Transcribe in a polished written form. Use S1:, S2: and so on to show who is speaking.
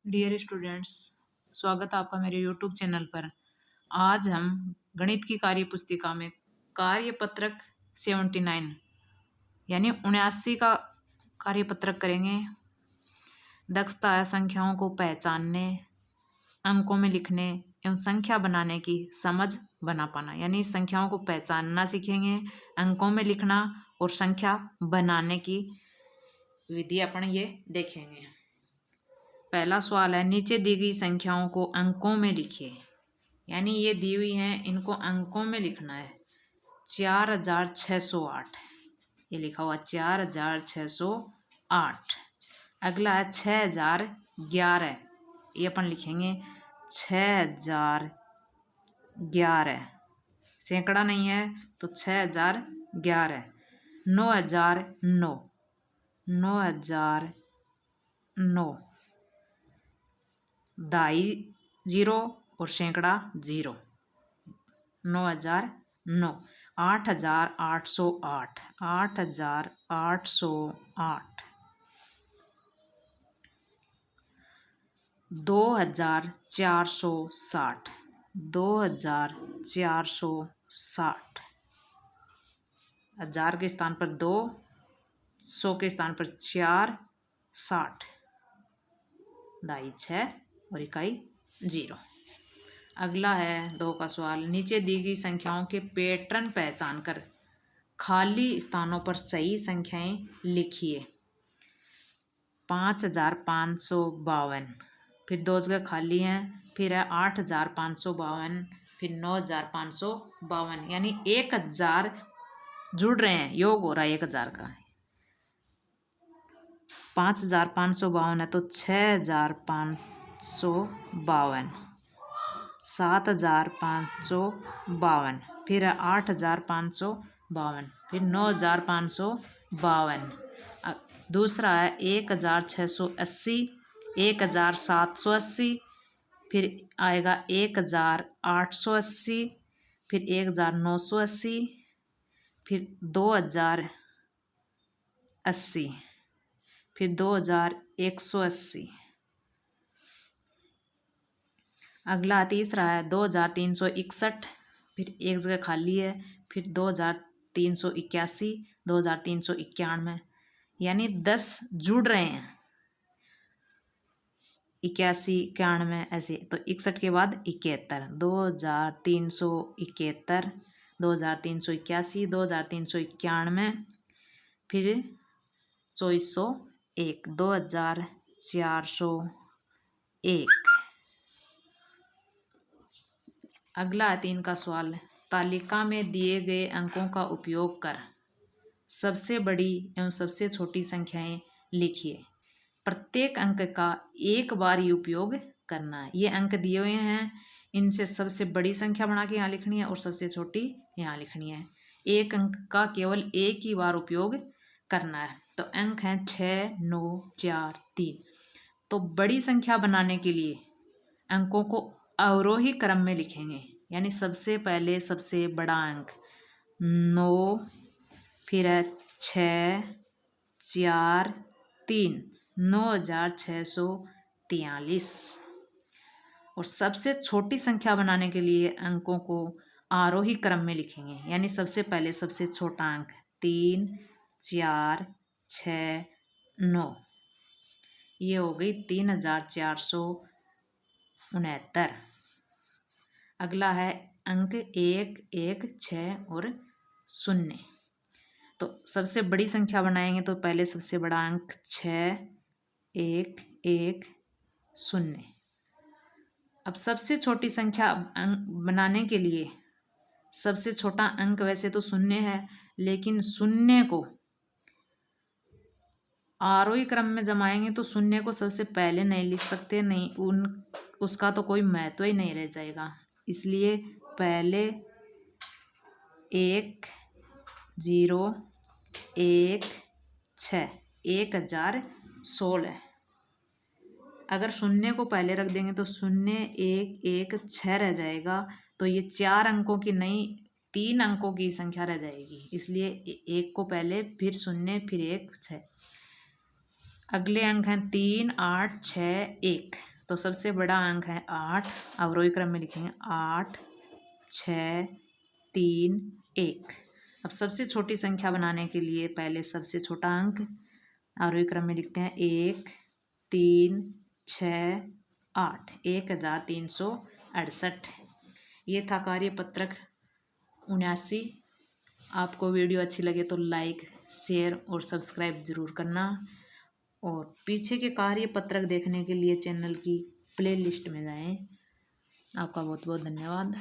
S1: Dear students, स्वागत है आपका मेरे यूट्यूब चैनल पर। आज हम गणित की कार्य पुस्तिका में कार्यपत्रक 79 यानी 79 का कार्यपत्रक करेंगे। दक्षता है संख्याओं को पहचानने, अंकों में लिखने एवं संख्या बनाने की समझ बना पाना। यानी संख्याओं को पहचानना सीखेंगे, अंकों में लिखना और संख्या बनाने की विधि अपन ये देखेंगे। पहला सवाल है, नीचे दी गई संख्याओं को अंकों में लिखिए। यानी ये दी हुई हैं, इनको अंकों में लिखना है। 4608 ये लिखा हुआ 4608। अगला है 6011, ये अपन लिखेंगे 6011। सैकड़ा नहीं है तो 6011। 9009 9009। दाई 0 और सैकड़ा 0। 9009। 8808 8808। 2460 2460। 1000 के स्थान पर 2, 100 के स्थान पर 4, 60। दाई 6 और इकाई 0। अगला है 2 का सवाल, नीचे दी गई संख्याओं के पैटर्न पहचान कर खाली स्थानों पर सही संख्याएं लिखिए। 5552, फिर 2 जगह खाली हैं, फिर है 8552, फिर 9552। यानी 1000 जुड़ रहे हैं, योग हो रहा है 1000 का। 5552 है तो 6552। 7552, फिर 8552, फिर 9552। दूसरा है 1680, 1780, फिर आएगा 1880, फिर 1980, फिर 2080, फिर 2180। अगला तीसरा है 2361, फिर एक जगह खाली है, फिर 2381, 2391। यानी 10 जुड़ रहे हैं, 81, 91 ऐसे। तो 61 के बाद 71, 2371, 2381, 2391, फिर 2401, 2401। अगला 3 का सवाल है, तालिका में दिए गए अंकों का उपयोग कर सबसे बड़ी एवं सबसे छोटी संख्याएं लिखिए। प्रत्येक अंक का एक बार ही उपयोग करना है। ये अंक दिए हुए हैं, इनसे सबसे बड़ी संख्या बना के यहाँ लिखनी है और सबसे छोटी यहाँ लिखनी है। एक अंक का केवल एक ही बार उपयोग करना है। तो अंक हैं 6, 9, 4, 3। तो बड़ी संख्या बनाने के लिए अंकों को अवरोही क्रम में लिखेंगे। यानी सबसे पहले सबसे बड़ा अंक 9, फिर है 6, 4, 3, 9643। और सबसे छोटी संख्या बनाने के लिए अंकों को आरोही क्रम में लिखेंगे। यानी सबसे पहले सबसे छोटा अंक 3, 4, 6, 9। ये हो गई 3469। अगला है अंक 1, 1, 6 और 0। तो सबसे बड़ी संख्या बनाएंगे तो पहले सबसे बड़ा अंक 6, 1, 1, 0। अब सबसे छोटी संख्या बनाने के लिए सबसे छोटा अंक वैसे तो 0 है, लेकिन 0 को आरोही क्रम में जमाएंगे तो 0 को सबसे पहले नहीं लिख सकते, नहीं उसका तो कोई महत्व ही नहीं रह जाएगा। इसलिए पहले 1, 0, 1, 6, 1016। अगर 0 को पहले रख देंगे तो 0, 1, 1, 6 रह जाएगा। तो ये 4 अंकों की नहीं 3 अंकों की संख्या रह जाएगी। इसलिए 1 को पहले, फिर 0, फिर 1, 6। अगले अंक हैं 3, 8, 6, 1। तो सबसे बड़ा अंक है 8। अवरोही क्रम में लिखेंगे 8 6 3 1। अब सबसे छोटी संख्या बनाने के लिए पहले सबसे छोटा अंक आरोही क्रम में लिखते हैं 1 3 6 8, 1368। ये था कार्यपत्रक 79। आपको वीडियो अच्छी लगे तो लाइक शेयर और सब्सक्राइब ज़रूर करना, और पीछे के कार्यपत्रक देखने के लिए चैनल की प्लेलिस्ट में जाएं। आपका बहुत बहुत धन्यवाद।